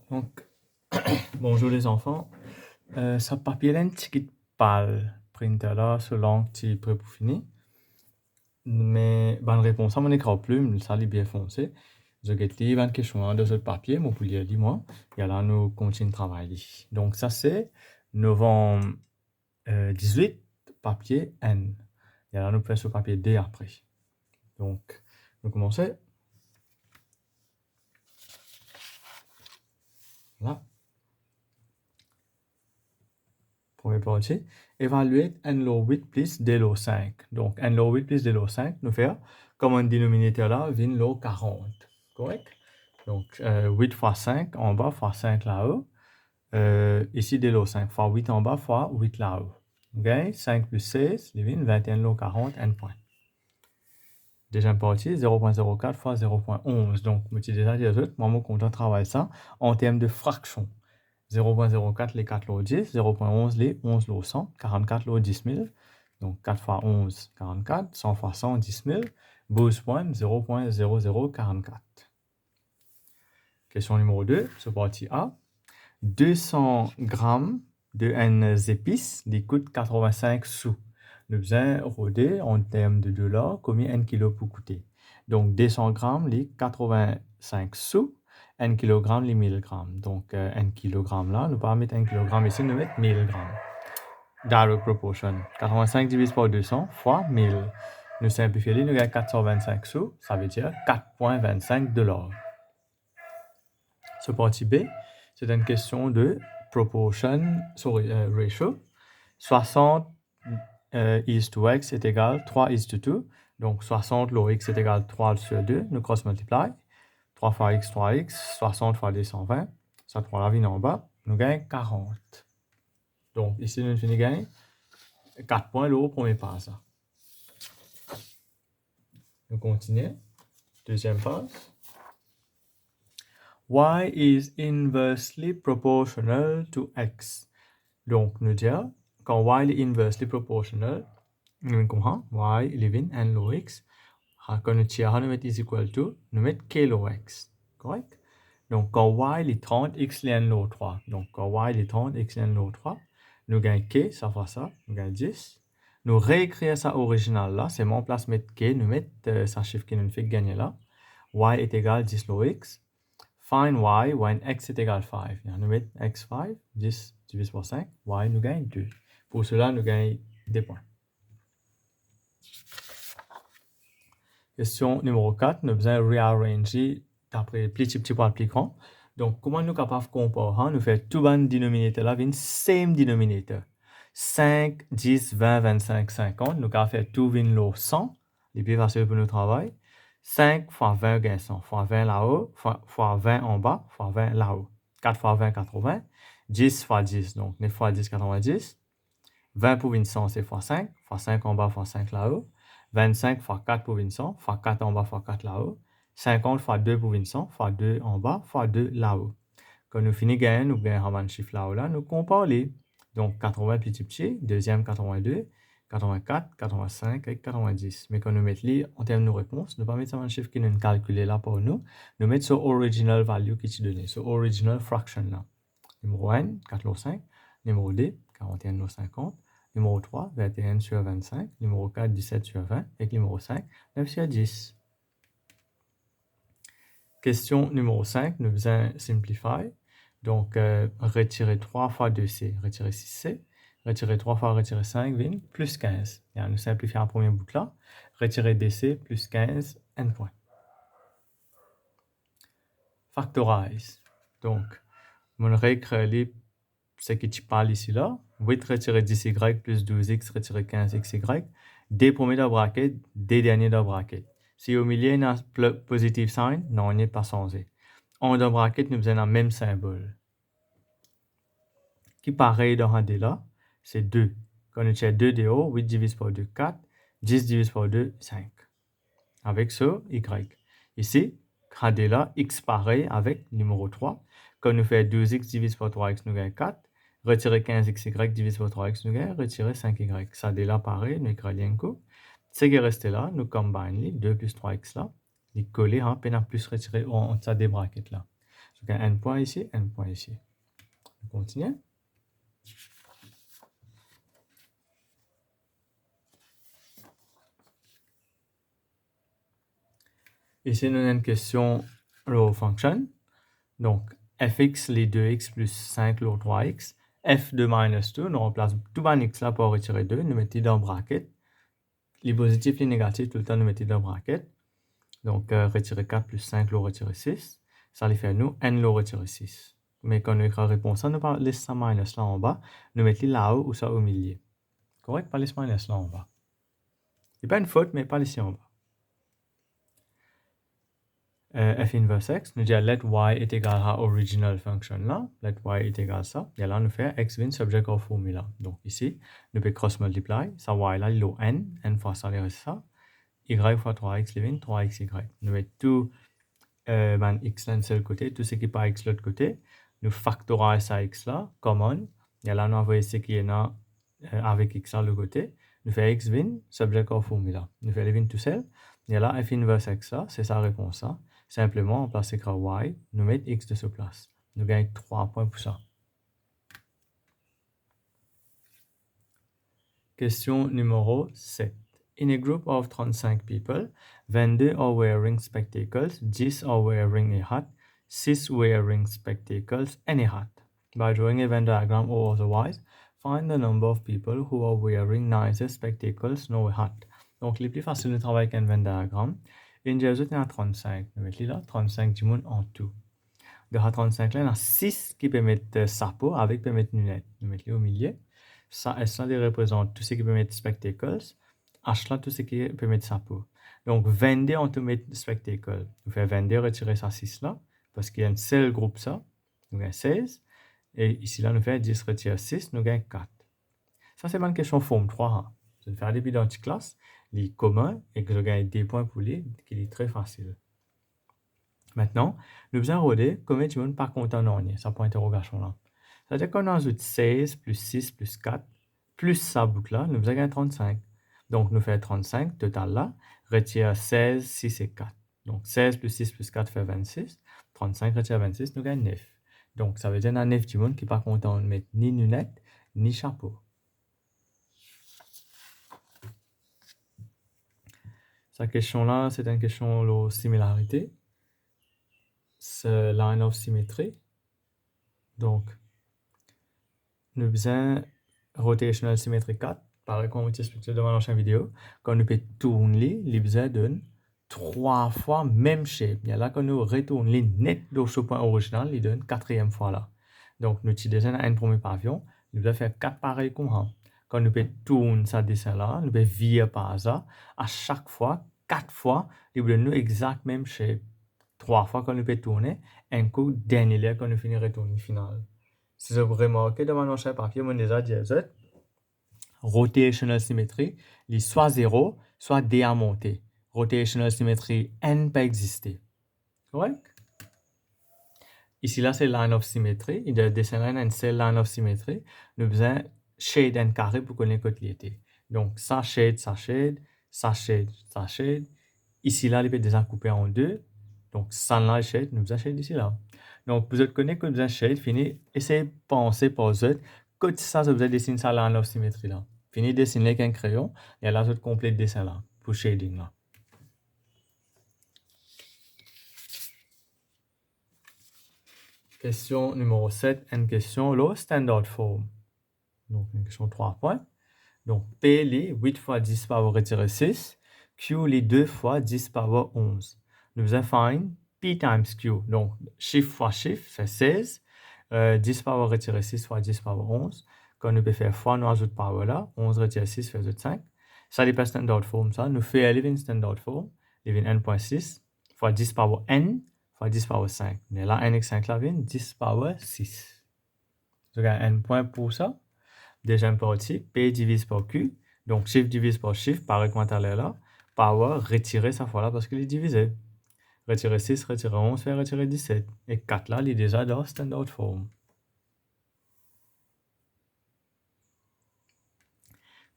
Donc, bonjour les enfants. Ça papier là, un petit pâle printer là, selon petit prêt pour finir. Mais bonne réponse à mon écran plume, ça est bien foncé. Je vais lire une question de ce papier, mon poulier dit moi. Et là, nous continuons de travailler. Donc, ça c'est novembre 18, papier N. Et là, nous faisons ce papier D après. Donc, nous commençons. Là. Première partie. Évaluer n log 8 plus d log 5. Donc, n log 8 plus d log 5, nous faisons comme un dénominateur là, 20 log 40. Correct? Donc, 8 fois 5 en bas fois 5 là-haut. Ici, d log 5 fois 8 en bas fois 8 là-haut. OK? 5 plus 16, 21 log 40, n point. Deuxième partie, 0.04 fois 0.11. Donc, je suis déjà dit, moi, je compte travailler ça en termes de fraction. 0.04 les 4 lots 10, 0.11 les 11 lots 100, 44 lots 10 000. Donc 4 fois 11, 44, 100 fois 100, 10 000. 12 points, 0.0044. Question numéro 2, sur partie A. 200 grammes de N épices, qui coûtent 85 sous. Nous faisons roder en termes de dollars combien 1 kilo peut coûter. Donc 200 grammes, les 85 sous. 1 kg, les 1000 grammes. Donc 1 kg là, nous pas mettre 1 kg ici, nous mettre 1000 grammes. Direct proportion. 85 divisé par 200 fois 1000. Nous simplifions, nous gagnons 425 sous, ça veut dire 4,25 $. Ce partie B, c'est une question de proportion, ratio. 60 is to x est égal 3 is to 2. Donc 60 log x est égal 3 sur 2. Nous cross multiply. 3 fois x, 3x. 60 fois 220. Ça 3 la vie en bas. Nous gagnons 40. Donc ici, nous finissons gagner 4 points le premier pas. Ça. Nous continuons. Deuxième phase. Y is inversely proportional to x. Donc, nous disons, quand y est inversely proportional, nous comprenons, y living n log x, quand nous tirons, nous mettons is equal to, nous mettons k log x. Correct? Donc, quand y est 30, x n log 3. Donc, quand y est 30, x n log 3, nous gagnons k, ça fait ça, nous gagnons 10. Nous réécrire ça original là, c'est mon place mettre k, nous mettons ça chiffre qui nous fait gagner là. Y est égal 10 log x. Find y when x est égal 5. Nous mettons x5, 10 divisé par 5, y nous gagne 2. Pour cela, nous gagnons des points. Question numéro 4, nous besoin réarranger d'après petit point plus grand. Donc, comment nous sommes capables de comparer? Nous faisons tout le dénominateur là, une same dénominateur. 5, 10, 20, 25, 50. Nous avons fait tout le 100. Les plus facile pour nous travailler. 5 fois 20 gagne 100. Fois 20 là-haut, fois 20 en bas, fois 20 là-haut. 4 fois 20, 80. 10 fois 10, donc 9 fois 10, 90. 20 pour 100, c'est fois 5. Fois 5 en bas, fois 5 là-haut. 25 fois 4 pour 100, fois 4 en bas, fois 4 là-haut. 50 fois 2 pour 100, fois 2 en bas, fois 2 là-haut. Quand nous finissons gagner, nous gagnons un chiffre là-haut là, nous comparons. Donc 80 petit, deuxième 82, 84, 85 et 90. Mais quand nous mettons en termes de réponse, nous ne pas mettre un chiffre qui nous calculé là pour nous. Nous mettons sur original value qui est donné, sur original fraction là. Numéro 1, 4 sur 5. Numéro 2, 41 sur 50. Numéro 3, 21 sur 25. Numéro 4, 17 sur 20. Et numéro 5, 9 sur 10. Question numéro 5, nous faisons simplify. Donc, retirer 3 fois 2c, retirer 6c. Retirer 3 fois retirer 5, plus 15. Et nous simplifions la première boucle là. Retirer dc plus 15, n point. Factorize. Donc, mon réécrit ce qui tu parles ici là. 8 retirer 10y plus 12x retirer 15xy. D premier de bracket, D dernier de bracket. Si au milieu il y a un positive sign, non, on n'est pas censé. En deux bracket, nous avons le même symbole. Qui pareil dans un D là, c'est 2. Quand nous avons 2 de haut, 8 divisé par 2, 4. 10 divisé par 2, 5. Avec ce, y. Ici, un D là, x pareil avec numéro 3. Quand nous faisons 12x divisé par 3x, nous gagnons 4. Retirer 15xy divisé par 3x, nous gagnons retirer 5y. Ça D là pareil, nous écrivons un coup. Ce qui est resté là, nous combinons 2 plus 3x là. Les coller, peine à plus retirer en ça des brackets là. Donc, n point ici, n point ici. On continue. Ici, nous avons une question row function. Donc, fx, les 2x plus 5, le 3x. f de minus 2, nous remplace tout ban x là pour retirer 2. Nous mettons dans bracket. Les positifs, les négatifs, tout le temps, nous mettons dans bracket. Donc, retirer 4 plus 5, le retirer 6. Ça les fait nous n le retirer 6. Mais quand nous écrivons la réponse, nous ne laissons ça minus là en bas. Nous mettons là-haut ou ça au milieu. Correct? Pas laisser minus là en bas. C'est pas une faute, mais pas ici en bas. F inverse x, nous disons let y est égal à original function là, let y est égal à ça, et là nous faisons x vient subject of formula. Donc ici, nous pouvons cross multiply, ça y là, il est n fois ça, il reste ça, y fois 3x, il vient 3xy. Nous mettons tout x là de ce côté, tout ce qui est pas x de l'autre côté, nous factorisons ça x là, common, et là nous envoyons ce qui est là avec x là de l'autre côté, nous faisons x vient subject of formula. Nous faisons le tout seul, et là f inverse x là, c'est sa réponse là. Simplement, on place l'écran y, nous mettons x de ce place. Nous gagnons 3 points pour ça. Question numéro 7. In a group of 35 people, 22 are wearing spectacles, 10 are wearing a hat, 6 wearing spectacles and a hat. By drawing a Venn diagram or otherwise, find the number of people who are wearing neither spectacles nor a hat. Donc, le plus facile de travailler avec un Venn diagramme. Une j'ai ajouté à 35. Nous mettons là 35 du monde en tout. De 35 là, il y a 6 qui permettent chapeau avec permettent lunettes. Nous mettons au milieu. Ça, S là, représente tout ce qui permet spectacles. H là, tout ce qui permet chapeau. Donc, 22 on te met spectacles. Nous faisons 22 retirer ça 6 là, parce qu'il y a un seul groupe ça. Nous gagnons 16. Et ici là, nous faisons 10 retirer 6, nous gagnons 4. Ça, c'est une question forme 3. Hein. Je vais faire des bilans de classe. Les communs et que je gagne des points pour les, qui est très facile. Maintenant, nous allons regarder combien de monde par compte en ornier, ça point d'interrogation là. C'est-à-dire qu'on ajoute 16 plus 6 plus 4 plus sa boucle là, nous allons gagner 35. Donc, nous faisons 35 total là, retire 16, 6 et 4. Donc, 16 plus 6 plus 4 fait 26. 35 retire 26, nous gagnons 9. Donc, ça veut dire qu'il y a 9 du monde qui par contre en mettre ni lunettes ni chapeau. Cette question-là, c'est une question de similarité. C'est line of symmetry. Donc, nous avons rotational symmetry 4. Pareil comme on expliqué dans l'ancienne vidéo. Quand nous pouvons tourner, les besoins donnent 3 fois même shape. Et là, quand nous retournons les net de ce point original, ils donnent 4e fois là. Donc, nous utilisons un premier pavillon. Nous devons faire 4 pareils comme ça. Quand nous pouvons tourner ça dessin là, nous pouvons virer par ça. À chaque fois, 4 fois, ils donnent exact même shape. 3 fois quand nous pouvons tourner, un coup dernier quand nous finissons retourner final. Si vous remarquez dans mon ancien papier, on déjà dit rotational symmetry, il soit 0, soit D à monter. Rotational symmetry N peut exister. Correct? Ici, là, c'est line of symmetry. Il y a des line c'est line of symmetry. Nous besoin shade un carré pour connaître côté. Donc, ça shade, ça shade, ça shade, ça shade. Ici, là, il peut déjà couper en deux. Donc, ça là, shade, nous besoin shade ici, là. Donc, vous connaissez que nous besoin shade, fini, essayez de penser pour vous. Que ça, vous allez dessiner ça line of symmetry, là. Fini de dessiner avec un crayon, et là, vous complète le dessin, là, pour shading, là. Question numéro 7, une question, le standard form. Donc, une question 3 points. Donc, P, les 8 fois 10 power retirer 6. Q, les 2 fois 10 power 11. Nous allons find P times Q. Donc, chiffre fois chiffre, c'est 16. 10 power retirer 6 fois 10 power 11. Quand nous pouvons faire fois, nous ajoutons power là. 11 retirer 6 fait 5. Ça n'est pas standard form, ça. Nous faisons living standard form. Living n.6 fois 10 power n fois 10 power 5. Mais là, n x 5 là vient 10 power 6. Donc, n point pour ça. Deuxième partie, P divise par Q. Donc, chiffre divise par chiffre, pareil comme tout à l'heure là. Power, retirer sa fois là parce qu'il est divisé. Retirer 6, retirer 11, faire retirer 17. Et 4 là, il est déjà dans standard form.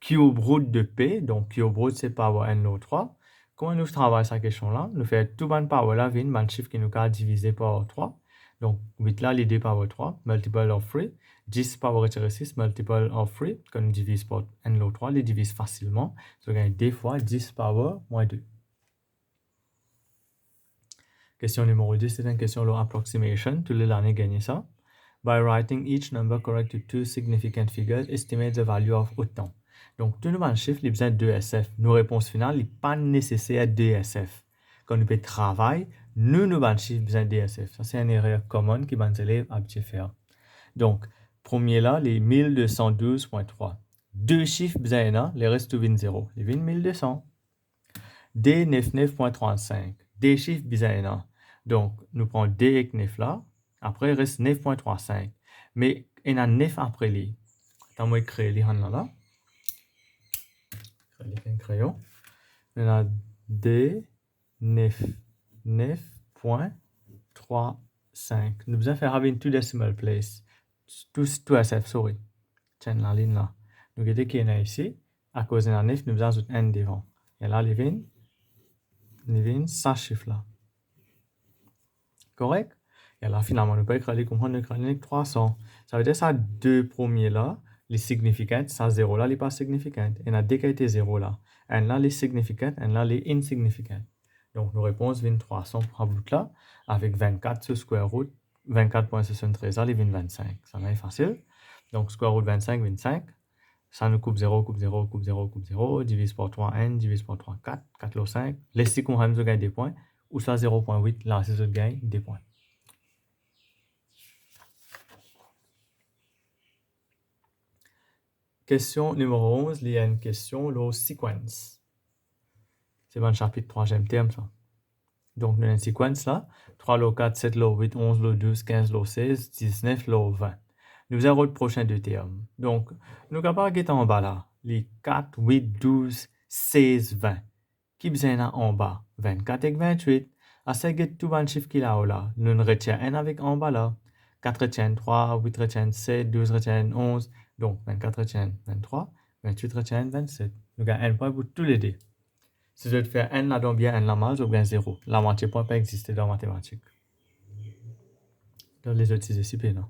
Cube root de P, donc cube root c'est power n au 3. Comment nous travaillons cette question là? Nous faisons tout le power là, vient un chiffre qui nous a divisé par 3. Donc, 8 là, les 2 power 3, multiple of 3. 10 power retirer 6, multiple of 3. Quand on divise par n log 3, les divise facilement. Donc, on gagne 2 fois 10 power moins 2. Question numéro 2, c'est une question de approximation. Tous les années, gagner ça. By writing each number correct to two significant figures, estimate the value of autant. Donc, tout nouveau chiffre, il a besoin de 2 SF. Nos réponses finales, il n'est pas nécessaire de 2 SF. Quand on fait travail, nous avons chiffre besoin de 2 SF. Ça, c'est une erreur commune qui les élèves habitués à faire. Donc, premier là, les 1212.3. Deux chiffres besoin là, les restes viennent 0. Les viennent 1200. D 99.35. Des chiffres besoin là. Donc, nous prenons D avec 9 là. Après, il reste 9.35. Mais il y a 9 après les. Attends, moi, créer les là. Créer un crayon. Il y a D 9.35. Nous devons faire avec une two decimal place. Tout SF, sorry. Tiens, la ligne là. Nous avons qu'il y a ici. À cause de la 9, nous devons ajouter n devant. Et là, les vignes, ça chiffre là. Correct? Et là, finalement, nous pouvons écrire comprendre le 300. Ça veut dire ça, deux premiers là, les significants, ça 0 là, les pas significants. Et là, dès qu'il y a 0 là, et là, les significants, et là, les insignificants. Donc, nos réponses viennent 300 pour bout là, avec 24 sur square root, 24.73 là, les viennent 25. Ça est facile. Donc, square root 25, 25. Ça nous coupe 0, coupe 0, coupe 0, coupe 0, divise par 3n, divise par 3, 4, 4 le 5. Les 6 qu'on nous gagne des points, ou ça 0.8, là, c'est ce gagne des points. Question numéro 11, il y a une question, le sequence. C'est dans le chapitre 3e terme, ça. Donc, nous avons une sequence là, 3 le 4, 7 le 8, 11 le 12, 15 le 16, 19 le 20. Nous avons le prochain deux termes. Donc, nous sommes capables de en bas là, les 4, 8, 12, 16, 20. Qui besoin là en bas? 24 et 28. À ce que tout le chiffre qu'il a là, nous retient n avec en bas là. 4 retiennent 3, 8 retiennent 7, 12 retiennent 11. Donc, 24 retiennent 23, 28 retiennent 27. Nous avons n point pour tous les deux. Si je veux faire n là donc bien n là mal, je gagne 0. La moitié point peut exister dans la mathématique. Dans les autres exercices, non.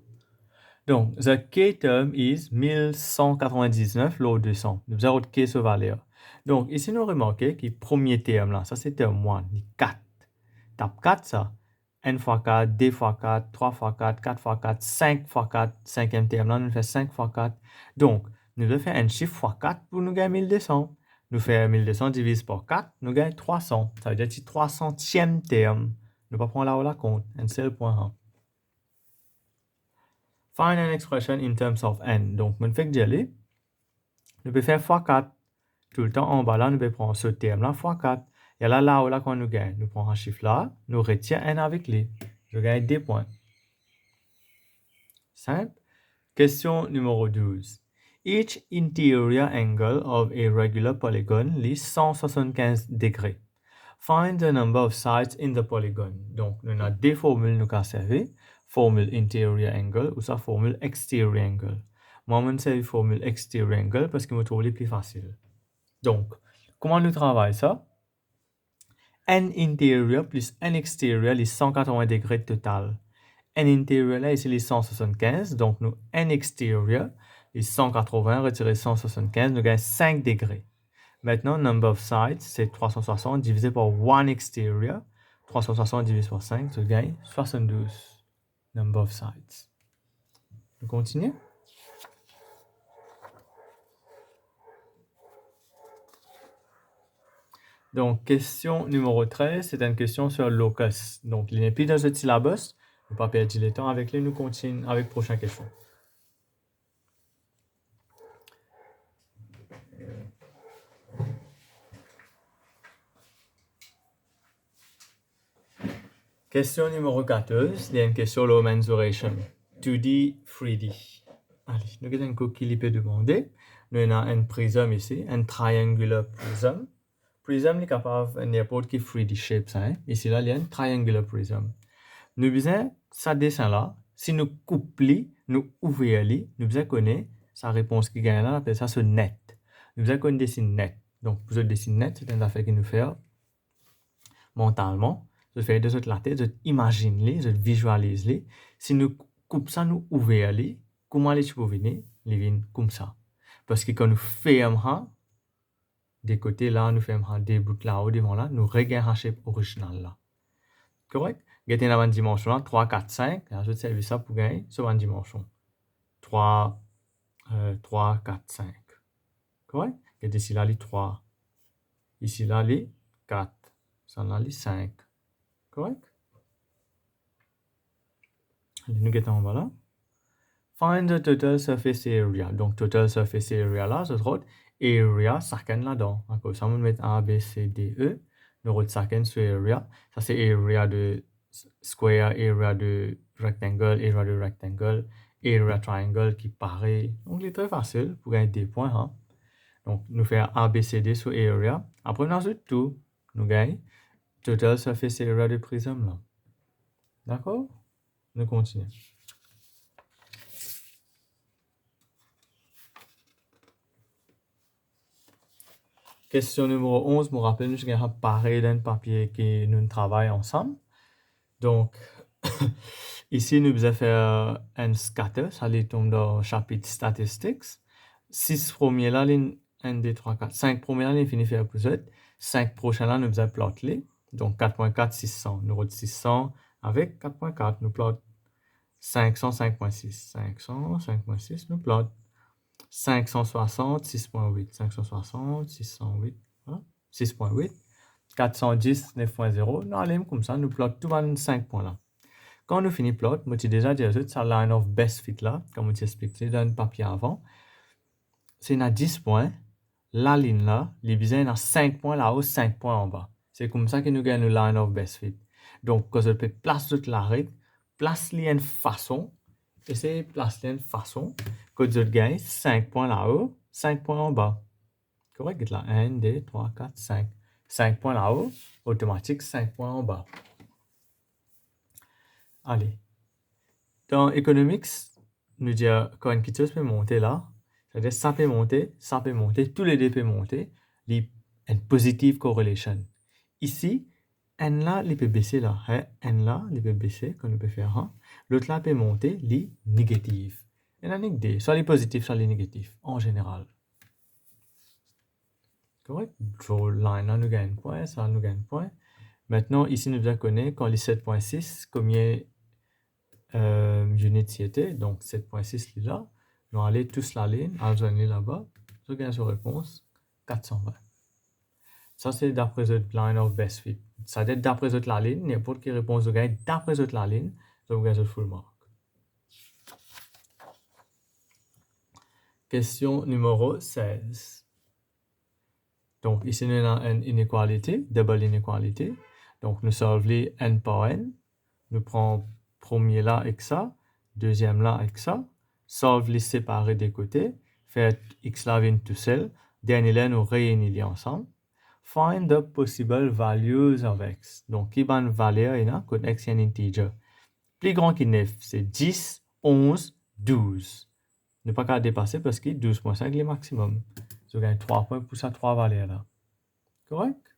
Donc, the k term is 1199 log 200. Nous avons k sur valeur. Donc, ici, nous remarquons que le premier terme là, ça c'est terme 1, 4. Tape 4 ça. N fois 4, 2 fois 4, 3 fois 4, 4 fois 4, 5 fois 4. Cinquième terme là, nous fait 5 fois 4. Donc, nous devons faire un chiffre fois 4 pour nous gagner 1200. Nous faisons 1200 divisé par 4, nous gagnons 300. Ça veut dire que c'est 300e terme. Nous ne pas prendre là où la compte. Un seul point 1. Find an expression in terms of n. Donc, on fait que d'y aller. Nous pouvons faire fois 4. Tout le temps en bas là, nous pouvons prendre ce terme là fois 4. Et là où là, quand nous gagnons, nous prenons un chiffre là, nous retenons n avec lui. Je gagne 2 points. Simple. Question numéro 12. Each interior angle of a regular polygon is 175 degrés. Find the number of sides in the polygon. Donc, nous avons deux formules nous avons servi. Formule interior angle ou sa formule exterior angle. Moi, je servi formule exterior angle parce que je me trouve les plus facile. Donc, comment nous travaillons ça? N intérieur plus N extérieur, les 180 degrés total. N intérieur là, ici les 175, donc nous N extérieur, les 180 retirer 175, nous gagnons 5 degrés. Maintenant, number of sides, c'est 360 divisé par 1 extérieur. 360 divisé par 5, tu gagnes 72. Number of sides. On continue. Donc, question numéro 13, c'est une question sur locus. Donc, il n'est plus dans ce syllabus. Ne pas perdre le temps avec lui. Nous continuons avec la prochaine question. Question numéro 14, il y a une question de mensuration. 2D, 3D. Allez, nous avons un coup qui peut demander. Nous avons un prisme ici, un triangular prism. Prism est capable de n'importe quel 3D shape. Hein? Ici, là, il y a un triangular prism. Nous besoin ça dessin là. Si nous couplons, nous ouvrons, nous besoin connaître sa réponse qui gagne là, on appelle ça ce net. Nous besoin qu'on dessine net. Donc, pour ce dessiner net, c'est une affaire que nous faisons mentalement. Je fais de la tête, je imagine les, je visualise les. Si nous coupons ça, nous ouvrons les, comment les peux venir? Les viennent comme ça. Parce que quand nous fermons des côtés là, nous fermons des bouts là-haut, devant là, nous regardons la shape originale là. Correct? Gardez la dimension là, 3, 4, 5. Je vais servir ça pour gagner sur une dimension. 3, 4, 5. Correct? Gardez ici là, les 3. Ici là, les 4. Ça là, les 5. Correct? Nous mettons en bas là. Find the total surface area. Donc, total surface area là, c'est autre area, second là-dedans. D'accord, ça, on va mettre A, B, C, D, E. Nous autre second sur area. Ça, c'est area de square, area de rectangle, area triangle qui paraît. Donc, c'est très facile pour gagner des points. Hein. Donc, nous faisons A, B, C, D sur area. Après, nous avons tout. Nous gagnons total surface area de prisme là. D'accord? Nous continuons. Question numéro 11, je me rappelle, nous avons parlé d'un papier que nous travaillons ensemble. Donc, ici, nous allons faire un scatter, ça tombe dans le chapitre statistics. 6 premiers là, 1, 2, 3, 4, 5 premiers là, nous finissons faire plus vite. 5 prochains là, nous allons plotter. Donc, 4.4, 600. Nous avons 600 avec 4.4, nous plottons 500, 5.6. 500, 5.6, nous plottons 560, 6.8, 560, 608, voilà, 6.8, 410, 9.0, nous allons comme ça, nous plottons tous les 5 points là. Quand nous finissons plot, moi j'ai déjà dit ça line of best fit là, comme je expliqué dans le papier avant, c'est à 10 points, la ligne là, les besoins à 5 points là-haut, 5 points en bas. C'est comme ça que nous gagnons le line of best fit. Donc, quand je peux placer toute la règle, place les une façon, et c'est place les une façon, que je gagne 5 points là-haut, 5 points en bas. Correct? Là, 1, 2, 3, 4, 5. 5 points là-haut, automatique 5 points en bas. Allez. Dans Economics, nous disons quand une chose peut monter là, c'est-à-dire ça peut monter, tous les deux peuvent monter, il y a une positive correlation. Ici, N là, il peut baisser là, N là, il peut baisser, comme on peut faire, hein. L'autre là peut monter, il négatif. Il y en a deux, soit les positifs, soit les négatifs, en général. Correct? Draw line là, nous gagnons un point, ça nous gagne un point. Maintenant, ici, nous devons connaître quand les 7.6, combien units y était, donc 7.6 là, nous allons aller tous la ligne, aller là-bas, je gagne sur réponse 420. Ça, c'est d'après le line of best fit. Ça doit être d'après la ligne, n'importe quelle réponse de gagne d'après la ligne, je gagne sur full mark. Question numéro 16. Donc, ici, nous avons une inéqualité, double inéqualité. Donc, nous solvons n par n. Nous prenons premier là avec ça, deuxième là avec ça. Solve les séparés des côtés. Fait x là vient tout seul. Dernier là, nous réunissons ensemble. Find the possible values of x. Donc, qui va une valeur, il y a quand x est un integer. Plus grand que 9, c'est 10, 11, 12. Ne pas qu'à dépasser parce que 12.5 est le maximum. Je gagne 3 points pour ça, 3 valeurs là. Correct?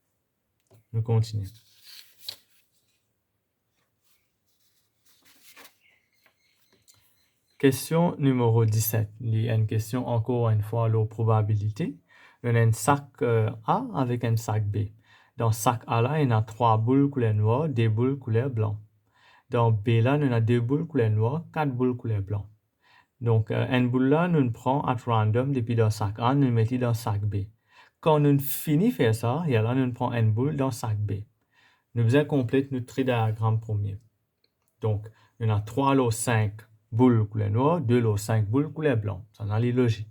Nous continuons. Question numéro 17. Il y a une question encore une fois, la probabilité. On a un sac A avec un sac B. Dans sac A là, il y a 3 boules couleur noire, 2 boules couleur blanc. Dans B là, on a 2 boules couleur noire, 4 boules couleur blanc. Donc, une boule là, nous prenons à random depuis dans sac A, nous mettons dans sac B. Quand nous finissons de faire ça, et là, nous prenons une boule dans sac B. Nous faisons compléter notre tridiagramme premier. Donc, on a 3 lots 5 boules couleur noire, 2 lots 5 boules couleur blanc. Ça n'a pas logique.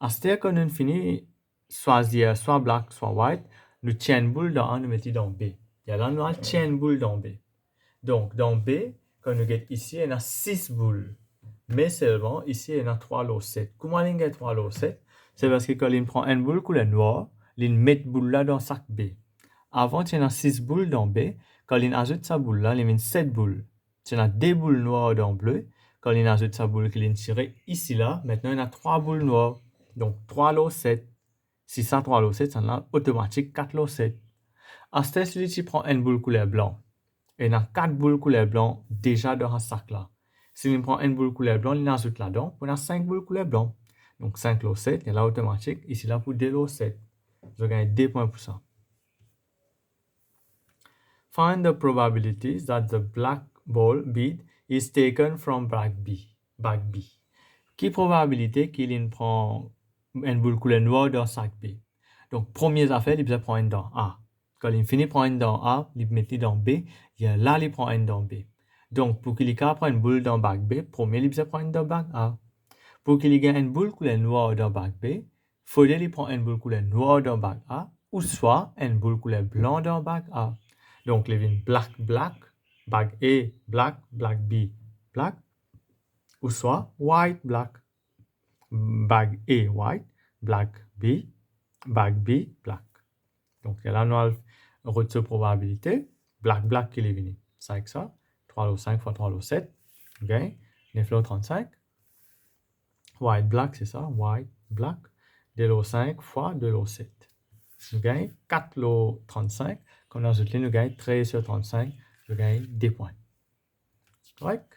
À ce temps, quand nous finissons choisir soit black, soit white, nous tiens une boule dans A, nous mettons dans B. Et là, nous tiens une boule dans B. Donc, dans B, quand nous avons ici, on a 6 boules. Mais seulement, ici, il y a 3 lots 7. Comment il y a 3 lots 7? C'est parce que quand il prend une boule couleur noire, il met une boule là dans sac B. Avant, il y a 6 boules dans B. Quand il ajoute sa boule là, il met 7 boules. Il y a 2 boules noires dans bleu. Quand il ajoute sa boule qu'il a tirée ici là, maintenant il y a 3 boules noires. Donc 3 lots 7. Si ça 3 lots 7, ça a automatique 4 lots 7. À ce stade, celui-ci prend une boule couleur blanc. Et il y a 4 boules couleur blanc déjà dans ce sac là. Si on prend une boule couleur blanc, il ajoute là-dedans, on a 5 boules couleur blanc. Donc 5 lots 7, il y a là automatique. Ici là pour 2 lots 7. Je gagne 2 points pour ça. Find the probabilities that the black ball bead is taken from bag B. Qui probabilité qu'il prend une boule couleur noire dans sac B? Donc, première affaire, il prend une dans A. Quand il finit prendre une dans A, il met dans B, là, il prend une dans B. Donc, pour qu'il prenne une boule dans bac B, premier, il prend une dans bac A. Pour qu'il ait une boule couleur noire dans bac B, il faudrait qu'il prenne une boule couleur noire dans bac A, ou soit une boule couleur blanc dans bac A. Donc, il vient black, bac A, black B, black, ou soit white, black. Bag A, white, black B, bag B, black. Donc, là, nous avons une probabilité, black qui est venu. C'est avec ça, 3 lots 5 fois 3 lots 7, ok, 9 lots 35. White, black, c'est ça, white, black, 2 lots 5 fois 2 lots 7. Nous gagnons 4 lots 35, quand nous ajoutons, nous gagnons 13 sur 35, nous gagnons 2 points. Correct?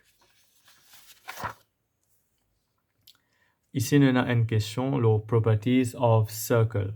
Ici, nous avons une question, les properties of circle.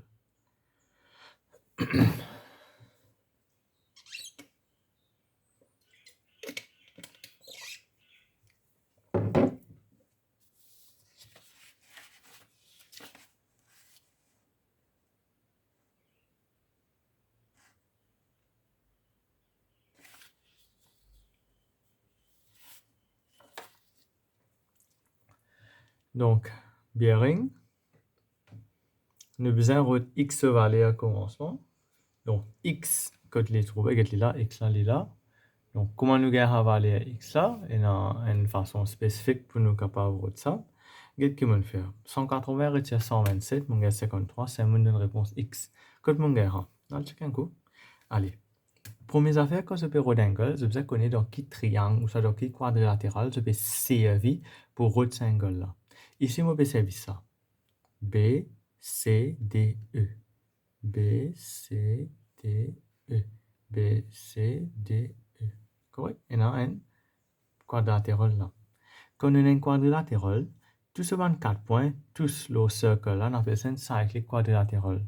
Donc, bearing, nous avons besoin de x valeur au commencement. Donc, x, quand il est trouvé, il est là, x là, il est là. Donc, comment nous avons la valeur x là? Il y a une façon spécifique pour nous capables de ça. Qu'est-ce que nous faire? 180 retire 127, mon gars 53, c'est une réponse x. Quand mon gars, on check un coup. Allez. Première affaire, quand je peux rectangle, je vais connaître dans quel triangle ou soit dans quel quadrilatéral je peux servir pour rectangle là. Ici, je peux servir ça. B, C, D, E. B, C, D, E. B, C, D, E. Correct? Il y a un quadrilatéral là. Quand on a un quadrilatéral, tous ces 24 points, tous le cercle là, on appelle ça un cyclique quadrilatéral.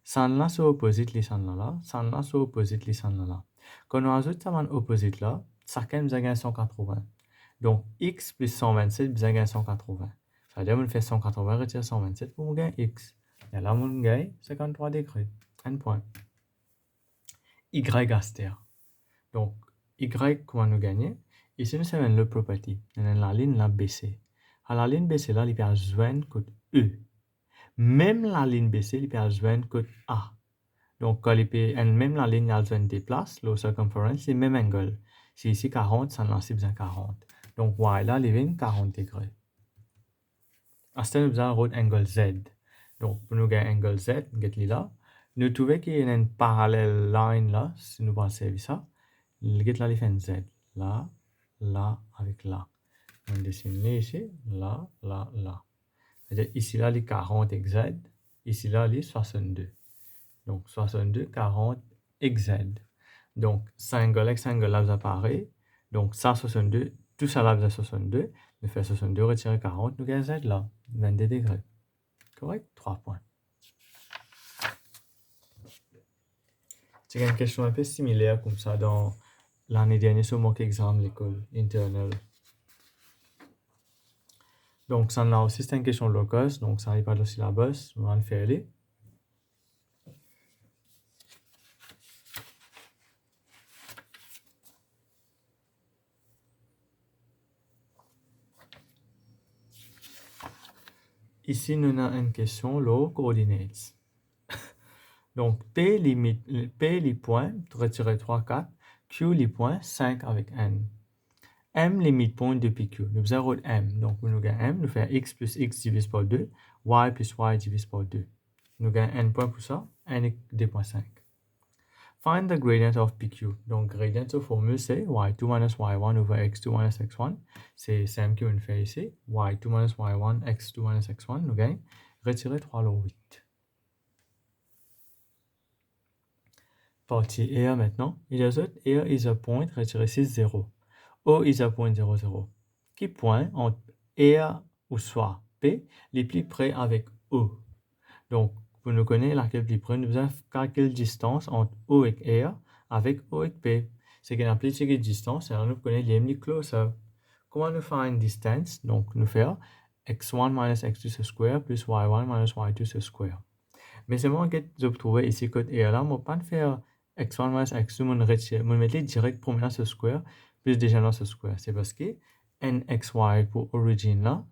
Ça là, c'est opposite les ça là. Ça là, c'est opposite les ça là. Quand on ajoute ça en opposite là, chacun nous a 180. Donc, x plus 127, nous a 180. Ça veut dire qu'on fait 180 retire 127 pour gagner x. Et là, on gagne 53 degrés. Un point. Y aster. Donc, y, comment nous gagner? Ici, nous avons le property. Nous avons la ligne là BC. À la ligne BC là, il peut joindre code E. Même la ligne BC, il peut joindre code A. Donc, quand il peut, même la ligne a joindre des places, le circumference, c'est le même angle. Si ici 40, ça nous c'est bien 40. Donc, y là, il vient 40 degrés. À ce nous avons un angle Z. Donc, pour nous gagner angle Z, là, nous trouvons qu'il y a une parallèle line là, si nous pensons ça. Là, il fait un Z. Là, là, avec là. On dessine ici, là, là, là. Ici, là, les 40 avec Z. Ici, là, les 62. Donc, 62, 40 avec Z. Donc, 5 avec 5 là, vous apparaît. Donc, ça, 62, tout ça là, vous avez 62. Nous faisons 62, retirer 40, nous gagnons Z là, 22 degrés. Correct? 3 points. C'est une question un peu similaire comme ça dans l'année dernière sur mon examen de l'école interne. Donc, ça là aussi, c'est une question locus, donc ça n'est pas le syllabus, on va le faire aller. Ici, nous avons une question, low coordinates. Donc, P les points, retirer 3, 4, Q les points, 5 avec N. M les midpoints depuis Q. Nous avons M. Donc, nous gagnons M, nous faisons X plus X divisé par 2, Y plus Y divisé par 2. Nous gagnons N points pour ça, N est 2.5. Find the gradient of PQ. Donc, gradient de formule, c'est Y2 minus Y1 over X2 minus X1. C'est M qui nous fait ici. Y2 minus Y1, X2 minus X1. Nous gagnons. Retirer 3 lots 8. partie here maintenant. Il y a autres, here is a point, retirer 6, 0. O is a point 0, 0. Qui point entre here ou soit P, les plus près avec O. Donc, pour nous connaître laquelle plus près, nous avons calculer la distance entre O et here avec O et P. C'est qu'on appelle cette distance, et alors nous connaissons les closer. Comment nous find distance? Donc, nous faisons x1 minus x2 square plus y1 minus y2 square. Mais c'est moi qui je trouve ici que et là, moi pas faire x1 minus x2, mon mettre direct premier ce square plus déjà dans ce square. C'est parce que nxy pour origine là,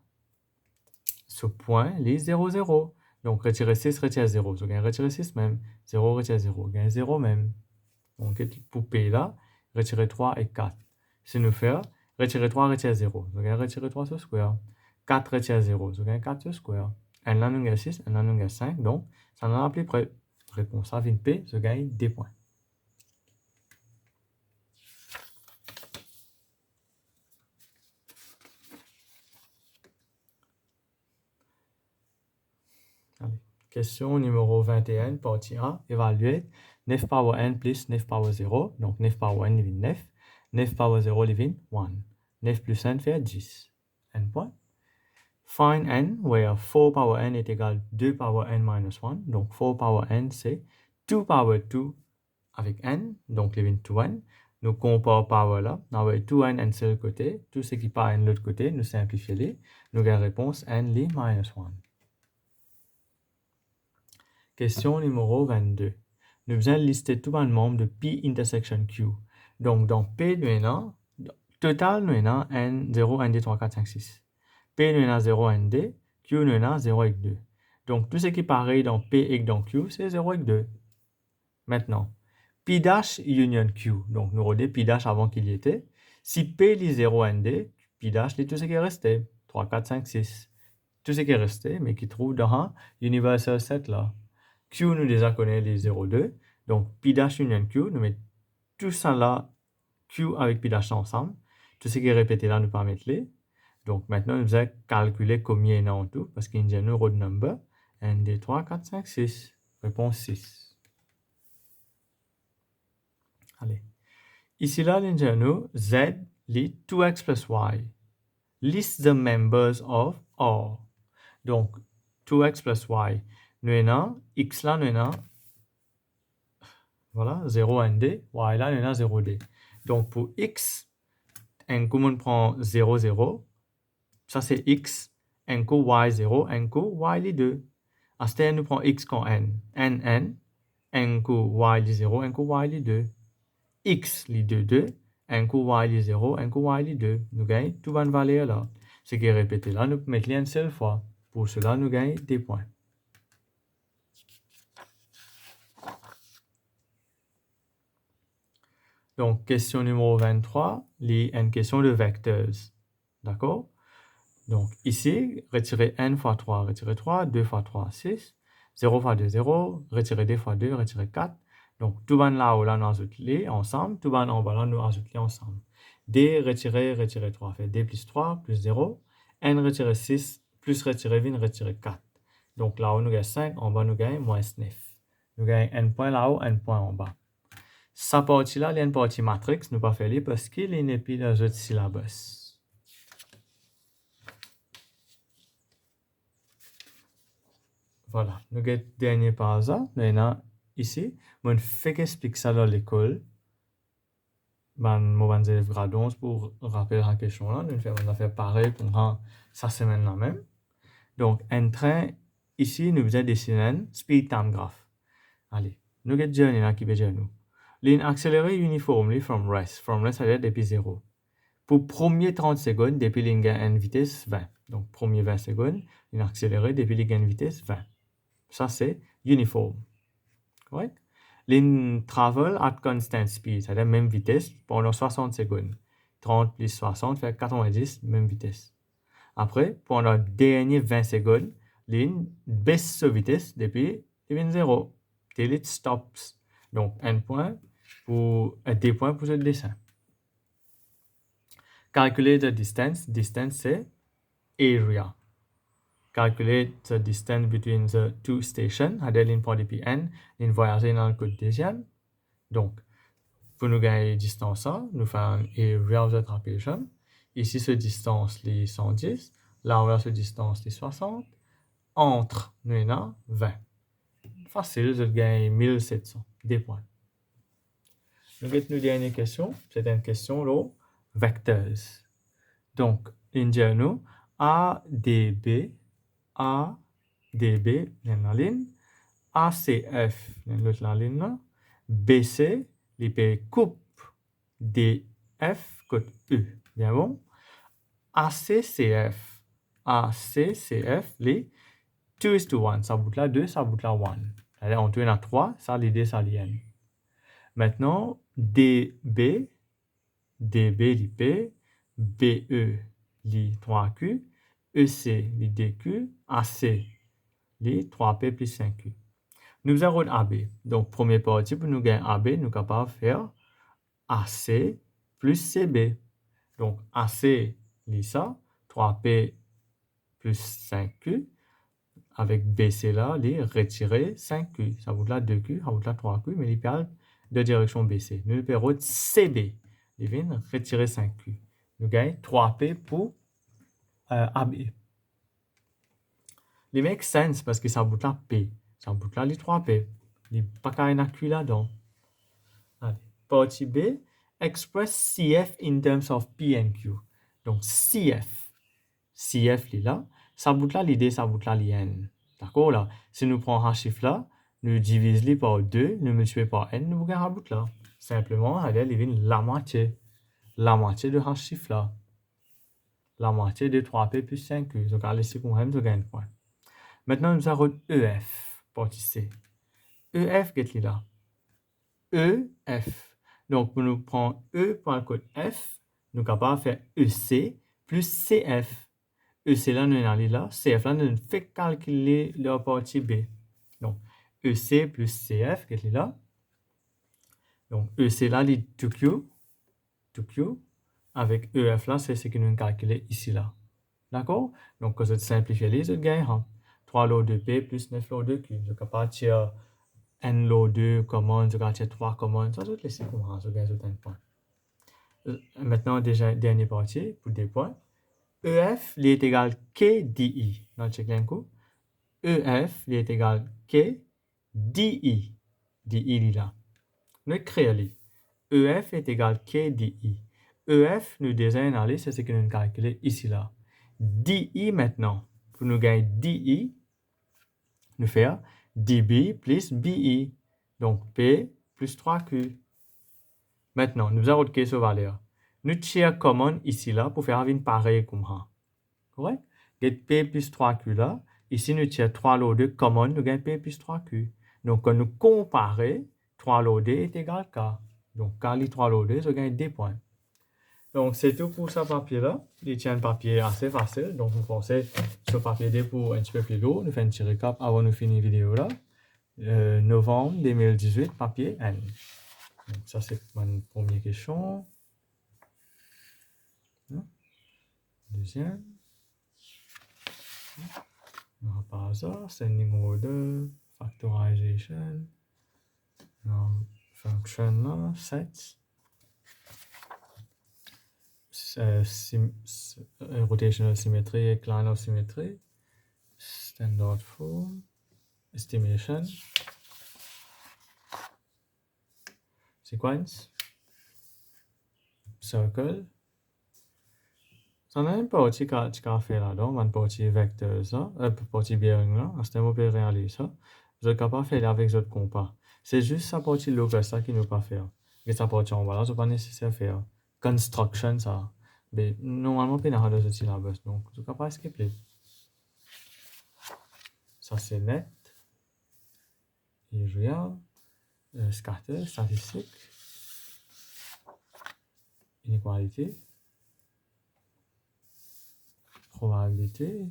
ce point, les 0, 0. Donc, retirer 6, retirer 0. Donc, retirer 6 même. 0, retirer 0. 0 même. Donc, pour P là, retirer 3 et 4. Si nous faisons, retirer 3, retirer 0. Donc, retirer 3 ce square. 4, retirer 0. Donc, 4 ce square. N là, nous avons 6, N là, nous avons 5. Donc, ça nous a plus près. Réponse A, vin P, je gagne des points. Allez. Question numéro 21, partie A. Évaluer 9 power n plus 9 power 0. Donc, 9 power n, il 9. 9 power 0, il 1. 9 plus n fait 10. N point. Find n, where 4 power n est égal à 2 power n minus 1. Donc, 4 power n, c'est 2 power 2 avec n. Donc, il 2n. Nous comparons power là. Nous avons 2n, n sur le côté. Tout ce qui part n de l'autre côté, nous simplifions les. Nous avons la réponse n, les minus 1. Question numéro 22. Nous allons lister tous les membres de P intersection Q. Donc, dans P, nous avons, total, nous avons N, 0, N, D, 3, 4, 5, 6. P, nous avons 0, N, D. Q, nous avons 0 et 2. Donc, tout ce qui est pareil dans P et dans Q, c'est 0 et 2. Maintenant, P dash union Q. Donc, nous regardons P dash avant qu'il y était. Si P est 0, N, D, P dash est tout ce qui est resté. 3, 4, 5, 6. Tout ce qui est resté, mais qui trouve dans un universal set là. Q, nous déjà connaissons les 0,2. Donc, P dash union Q, nous mettons tout ça là, Q avec P dash ensemble. Tout ce qui est répété là, nous pas mettre les. Donc, maintenant, nous allons calculer combien il y en a en tout, parce qu'il y a un road number. 1, 2, 3, 4, 5, 6. Réponse 6. Allez. Ici là, il y a Z, les 2x plus y. List the members of R. Donc, 2x plus y. Nous avons x là, nous avons voilà, 0 ND, y là, nous avons 0D. Donc, pour x, un coup, on prend 0, 0. Ça, c'est x. Un coup, y 0. Un coup, y les 2. À ce temps, nous prenons x comme n. N. Un coup, y les 0. Un coup, y les 2. X les 2, 2. Un coup, y les 0. Un coup, y les 2. Nous gagnons tout bonne valeur là. Ce qui est répété là, nous mettons une seule fois. Pour cela, nous gagnons des points. Donc, question numéro 23, une question de vecteurs. D'accord? Donc, ici, retirer n fois 3, retirer 3, 2 fois 3, 6, 0 fois 2, 0, retirer 2 fois 2, retirer 4. Donc, tout ban là-haut, là, nous ajoutons les ensemble, tout ban en bas, là, nous ajoutons les ensemble. D, retirer 3, fait D plus 3, plus 0. N, retirer 6, plus retirer 20, retirer 4. Donc, là-haut, nous gagnons 5, en bas, nous gagnons moins 9. Nous gagnons n point là-haut, n point en bas. Sa partie là, il y a une partie matrix, nous pas faire parce qu'il n'est plus dans notre syllabus. Voilà, nous avons dernier page là, nous avons ici. Mon fait qu'explique ça dans l'école. Mon élève grade 11 pour rappeler la question là, nous faisons faire pareil pour sa semaine là même. Donc, un train, ici, nous faisons dessiner un speed time graph. Allez, nous avons journey là qui veut nous. Ligne accélérée uniformly from rest. From rest, ça veut dire depuis 0. Pour premier 30 secondes, depuis l'ing à une vitesse 20. Donc, premier 20 secondes, ligne accélérée depuis l'ing à une vitesse 20. Ça, c'est uniform. Correct? Ligne travel at constant speed, c'est-à-dire même vitesse pendant 60 secondes. 30 plus 60 fait 90, même vitesse. Après, pendant les derniers 20 secondes, ligne baisse sa vitesse depuis 0. Till it stops. Donc, un point pour des points pour ce dessin. Calculate the distance. Distance, c'est area. Calculate the distance between the two stations. Ada ligne point depuis n, ligne voyager dans le code deuxième. Donc, pour nous gagner distance, nous faisons area of the trapezium. Ici, ce distance, les 110. Là, on va ce distance, les 60. Entre, nous avons 20. Facile, je gagne 1700. Des points. Nous avons une dernière question. C'est une question, là, vecteurs. Donc, nous ADB, ADB, la ligne, ACF, l'autre ligne là, BC, l'IP coupe DF côté E. Bien bon? ACCF, ACCF, les 2:1. Ça bout là 2, ça bout là 1. Alors, on tourne à 3, ça l'idée, ça l'IN. Maintenant, DB, l'IP, BE, li 3Q, EC, li DQ, AC, li 3P plus 5Q. Nous avons AB. Donc, première partie, pour nous gagner AB, nous sommes capables de faire AC plus CB. Donc, AC, li ça, 3P plus 5Q. Avec BC là, li retirer 5Q. Ça vaut là 2Q, ça vaut là 3Q, mais il parle de direction BC. Nous avons CB. Il vient retirer 5Q. Nous gagnons 3P pour AB. Il make sense parce que ça bout là P. Ça bout là les 3P. Il n'y a pas qu'à un Q là-dedans. Allez. Partie B. Express CF in terms of P and Q. Donc CF. CF là. Ça bout là l'idée, ça bout là l'IN. D'accord là? Si nous prenons un chiffre là, nous divisons par 2, nous multiplions par N, nous gagnons un bout là. Simplement, il vient la moitié. La moitié de un chiffre là. La moitié de 3P plus 5Q. Donc, allez, c'est qu'on aime, nous gagnons point. Maintenant, nous avons EF, partie C. EF, qu'est-ce qu'il a? EF. Donc, pour nous prendre E pour le code F, nous sommes capables de faire EC plus CF. EC là, nous allons là. CF là, nous fait calculer la partie B. Donc, EC plus CF, qu'est-ce qu'il a? Donc, EC là, les 2Q. Avec EF là, c'est ce que nous avons calculé ici là. D'accord? Donc, quand je simplifie les, je gagne 3 lots de P plus 9 lots de Q. Je peux partir N lots 2 communs, je partir 3 communs. Ça, je vais laisser comme ça, je gagne un point. Maintenant, déjà, dernière partie pour des points. EF est égal K DI. Dans le check un coup. EF est égal K DI. DI est là. Nous créons. EF est égal K DI. EF, nous désignons, c'est ce que nous calculons ici là. DI maintenant, pour nous gagner DI, nous faire DB plus BI. Donc P plus 3Q. Maintenant, nous avons autre question valeur. Nous tirons common ici là pour faire une pareille comme ça. Correct? Get P plus 3Q là. Ici, nous tirons 3 lots de common, nous gagnons P plus 3Q. Donc, quand nous comparons, 3 lots de est égal K. Donc, quand les 3 lots de, je gagne 2 points. Donc, c'est tout pour ce papier-là. Il tient un papier assez facile. Donc, vous pensez ce papier pour un petit peu plus lourd. Nous faisons un petit récap avant de finir la vidéo là. Novembre 2018, papier N. Donc, ça, c'est ma première question. Deuxième. Non, par hasard, sending order, factorization. Non, function là, set. Rotational symmetry, Klein symmetry, standard form, estimation, sequence, circle. Ça n'a pas aussi qu'à faire là-dedans, une partie vecteur, ça, partie bearing là, à ce moment peut réaliser ça. Vous êtes capable de faire avec votre compas. C'est juste sa partie locale, ça qui ne pas faire. Et sa partie en bas là, c'est pas nécessaire de faire. Construction, ça. Mais normalement, il n'y a pas de syllabus, donc vous êtes capable de skipper. Ça, c'est net. Et je regarde. Scatter, statistique. Inéqualité. Probabilité.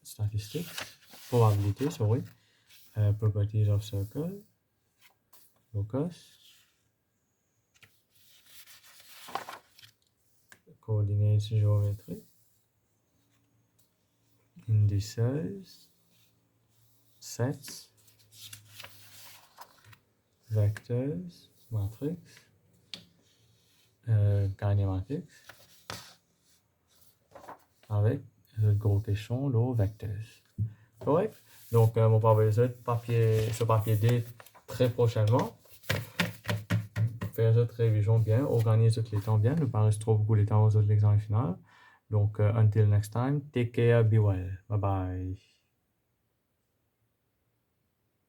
Statistique. Probabilité, sorry. Properties of circle. Locus. Coordinates geometry. Indices. Sets. Vectors, matrix, gagner matrix, avec le gros question, le vecteur. Correct? Donc, on va envoyer ce papier D très prochainement. Faire cette révision bien, organiser les temps bien, ne pas rester trop beaucoup de temps aux autres examens finaux. Donc, until next time, take care, be well. Bye bye.